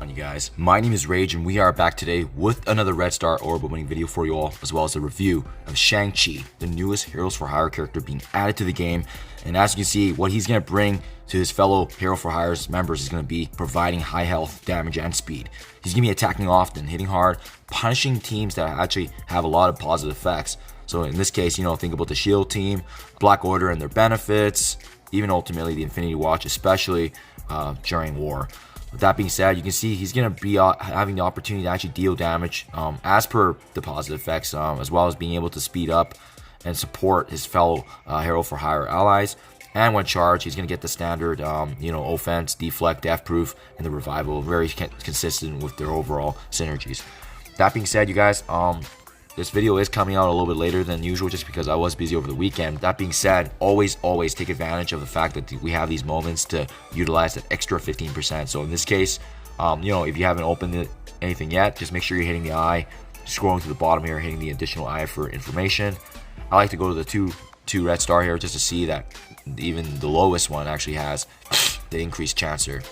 on, you guys? My name is Rage, and we are back today with another Red Star Orb opening video for you all, as well as a review of Shang-Chi, the newest Heroes for Hire character being added to the game. And as you can see, what he's going to bring to his fellow Hero for Hires members is going to be providing high health, damage, and speed. He's going to be attacking often, hitting hard, punishing teams that actually have a lot of positive effects. So in this case, think about the Shield team, Black Order and their benefits, even ultimately the Infinity Watch, especially during war. With that being said, you can see he's going to be having the opportunity to actually deal damage as per the positive effects, as well as being able to speed up and support his fellow Hero for Hire allies. And when charged, he's going to get the standard, offense, deflect, death proof, and the revival. Very consistent with their overall synergies. That being said, you guys, this video is coming out a little bit later than usual just because I was busy over the weekend. That being said, always take advantage of the fact that we have these moments to utilize that extra 15%. So in this case, if you haven't opened anything yet, just make sure you're hitting the eye, scrolling to the bottom here, hitting the additional eye for information. I like to go to the two red star here just to see that even the lowest one actually has the increased chance here.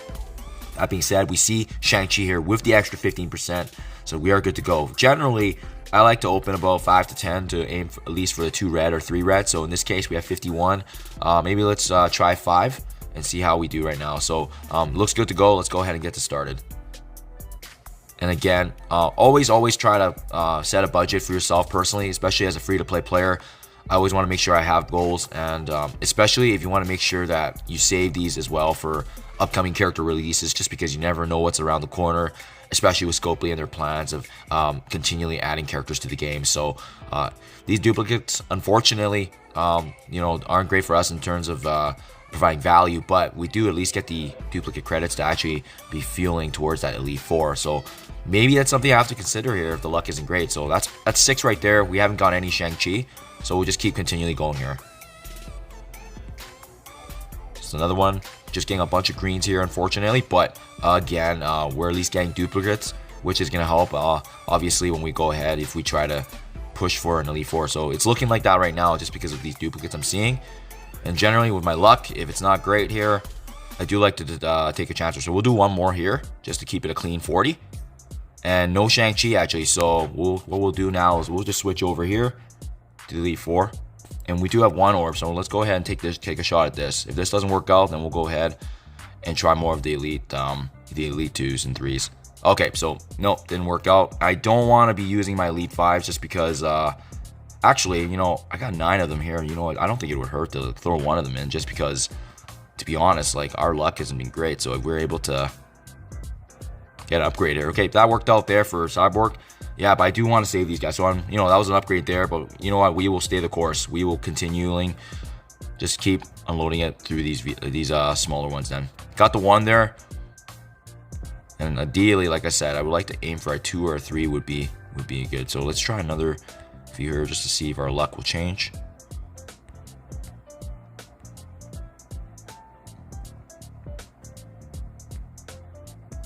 That being said, we see Shang-Chi here with the extra 15%, so we are good to go. Generally, I like to open about 5 to 10 to aim for, at least for the 2 red or 3 red. So in this case, we have 51. Maybe let's try 5 and see how we do right now. So looks good to go. Let's go ahead and get this started. And again, always try to set a budget for yourself personally, especially as a free-to-play player. I always want to make sure I have goals, and especially if you want to make sure that you save these as well for upcoming character releases, just because you never know what's around the corner, especially with Scopely and their plans of continually adding characters to the game. So these duplicates, unfortunately, aren't great for us in terms of providing value, but we do at least get the duplicate credits to actually be fueling towards that Elite 4. So maybe that's something I have to consider here if the luck isn't great. So that's 6 right there. We haven't got any Shang-Chi, so we'll just keep continually going here. Just another one. Just getting a bunch of greens here, unfortunately, but again, we're at least getting duplicates, which is going to help, obviously, when we go ahead if we try to push for an Elite 4. So it's looking like that right now just because of these duplicates I'm seeing. And generally, with my luck, if it's not great here, I do like to take a chance. So we'll do one more here just to keep it a clean 40. And no Shang-Chi, actually. So what we'll do now is we'll just switch over here to Elite 4. And we do have 1 orb, so let's go ahead and take a shot at this. If this doesn't work out, then we'll go ahead and try more of the Elite 2s and 3s. Okay, so nope, didn't work out. I don't want to be using my Elite 5s just because, actually, I got 9 of them here. You know what? I don't think it would hurt to throw 1 of them in just because, to be honest, like, our luck hasn't been great. So if we're able to get an upgrade here. Okay, that worked out there for Cyborg. Yeah, but I do want to save these guys. So that was an upgrade there, but you know what? We will stay the course. We will continuing just keep unloading it through these smaller ones then. Got the 1 there. And ideally, like I said, I would like to aim for a 2 or a 3 would be good. So let's try another few here just to see if our luck will change.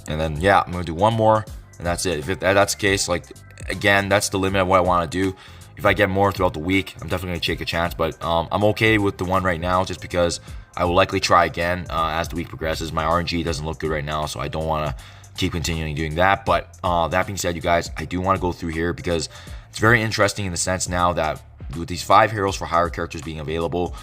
And then, yeah, I'm going to do 1 more, and that's it. If that's the case, like, again, that's the limit of what I want to do. If I get more throughout the week, I'm definitely going to take a chance. But I'm okay with the 1 right now just because I will likely try again as the week progresses. My RNG doesn't look good right now, so I don't want to keep continuing doing that. But that being said, you guys, I do want to go through here because it's very interesting in the sense now that with these 5 Heroes for Hire characters being available,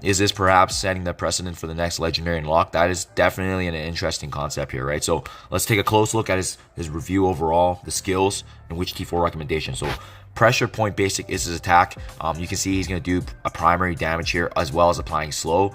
is this perhaps setting the precedent for the next legendary unlock? That is definitely an interesting concept here, right? So let's take a close look at his review overall, the skills, and which T4 recommendation. So pressure point basic is his attack. You can see he's going to do a primary damage here as well as applying slow.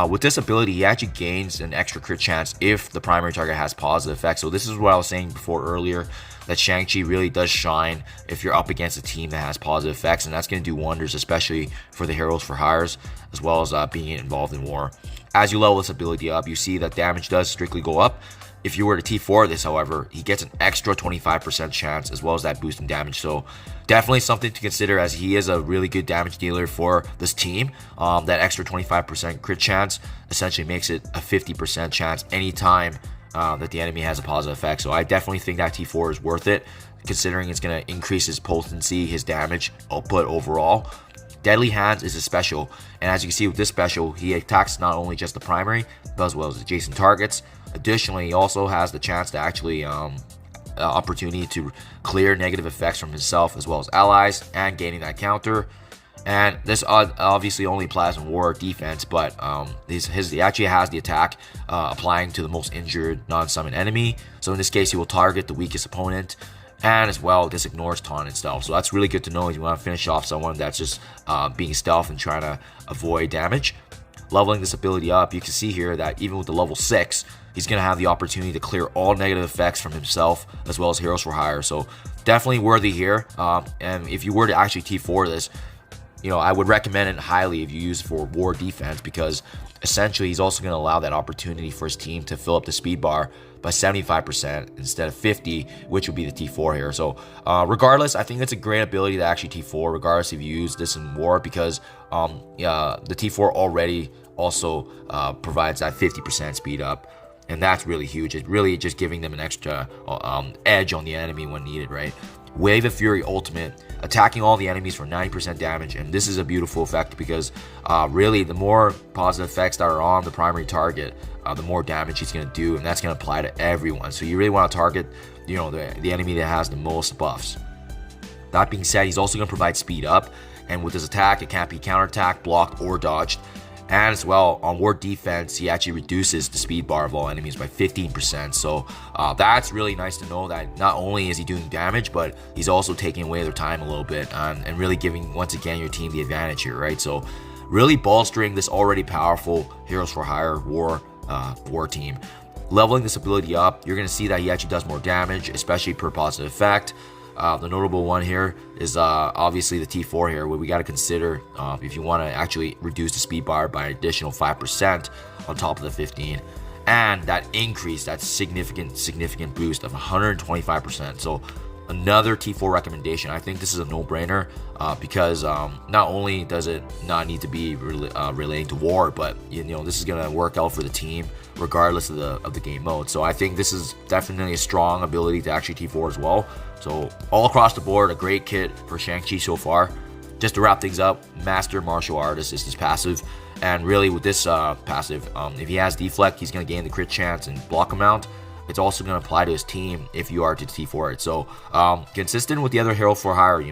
With this ability, he actually gains an extra crit chance if the primary target has positive effects. So this is what I was saying before earlier, that Shang-Chi really does shine if you're up against a team that has positive effects, and that's going to do wonders, especially for the Heroes for Hires, as well as being involved in war. As you level this ability up, you see that damage does strictly go up. If you were to T4 this, however, he gets an extra 25% chance as well as that boost in damage. So definitely something to consider as he is a really good damage dealer for this team. That extra 25% crit chance essentially makes it a 50% chance anytime that the enemy has a positive effect. So I definitely think that T4 is worth it, considering it's going to increase his potency, his damage output overall. Deadly Hands is a special, and as you can see with this special, he attacks not only just the primary, but as well as adjacent targets, Additionally, he also has the chance to actually opportunity to clear negative effects from himself as well as allies and gaining that counter. And this obviously only applies in war defense, but he actually has the attack applying to the most injured non-summon enemy. So in this case, he will target the weakest opponent, and as well, this ignores taunt itself. So that's really good to know if you want to finish off someone that's just being stealth and trying to avoid damage. Leveling this ability up, you can see here that even with the level 6, he's going to have the opportunity to clear all negative effects from himself as well as heroes for hire. So definitely worthy here. And if you were to actually T4 this, I would recommend it highly if you use it for war defense, because essentially he's also going to allow that opportunity for his team to fill up the speed bar by 75% instead of 50, which would be the T4 here. So regardless, I think it's a great ability to actually T4 regardless if you use this in war, because the T4 already also provides that 50% speed up, and that's really huge. It's really just giving them an extra edge on the enemy when needed, right? Wave of Fury Ultimate, attacking all the enemies for 90% damage, and this is a beautiful effect because really the more positive effects that are on the primary target, the more damage he's going to do, and that's going to apply to everyone. So you really want to target the enemy that has the most buffs. That being said, he's also going to provide speed up, and with his attack, it can't be counterattacked, blocked, or dodged. And as well, on war defense, he actually reduces the speed bar of all enemies by 15%. So that's really nice to know that not only is he doing damage, but he's also taking away their time a little bit and really giving, once again, your team the advantage here, right? So really bolstering this already powerful Heroes for Hire war team. Leveling this ability up, you're going to see that he actually does more damage, especially per positive effect. The notable one here is obviously the T4 here, where we got to consider if you want to actually reduce the speed bar by an additional 5% on top of the 15, and that increase, that significant boost of 125%. So another T4 recommendation. I think this is a no-brainer because not only does it not need to be relating to war, but this is gonna work out for the team regardless of the game mode. So I think this is definitely a strong ability to actually T4 as well. So all across the board, a great kit for Shang-Chi so far. Just to wrap things up, Master Martial Artist is his passive, and really with this passive, if he has deflect, he's gonna gain the crit chance and block amount. It's also going to apply to his team if you are to T4 it. So consistent with the other hero for hire,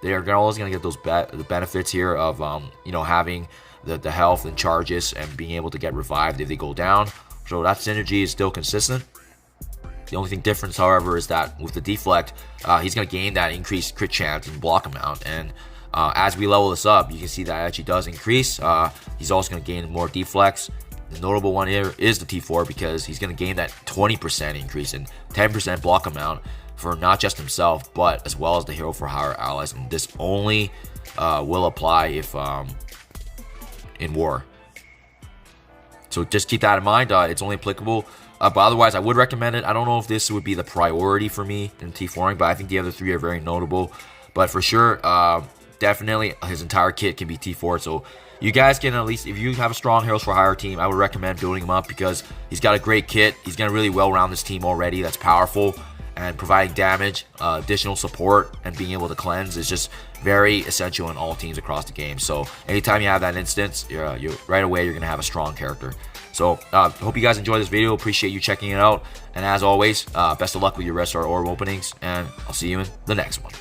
they're always going to get those the benefits here of having the health and charges and being able to get revived if they go down. So that synergy is still consistent. The only thing difference, however, is that with the deflect, he's going to gain that increased crit chance and block amount. And as we level this up, you can see that it actually does increase. He's also going to gain more deflects. The notable one here is the T4 because he's going to gain that 20% increase and 10% block amount for not just himself, but as well as the hero for hire allies. And this only will apply if in war. So just keep that in mind. It's only applicable. But otherwise, I would recommend it. I don't know if this would be the priority for me in T4ing, but I think the other three are very notable. But for sure, definitely his entire kit can be T4. So you guys can, at least if you have a strong Heroes for Hire team, I would recommend building him up because he's got a great kit. He's going to really well round this team already. That's powerful, and providing damage, additional support, and being able to cleanse is just very essential in all teams across the game. So anytime you have that instance, you right away you're going to have a strong character. So hope you guys enjoyed this video. Appreciate you checking it out, and as always, best of luck with your Red Star Orb openings, and I'll see you in the next one.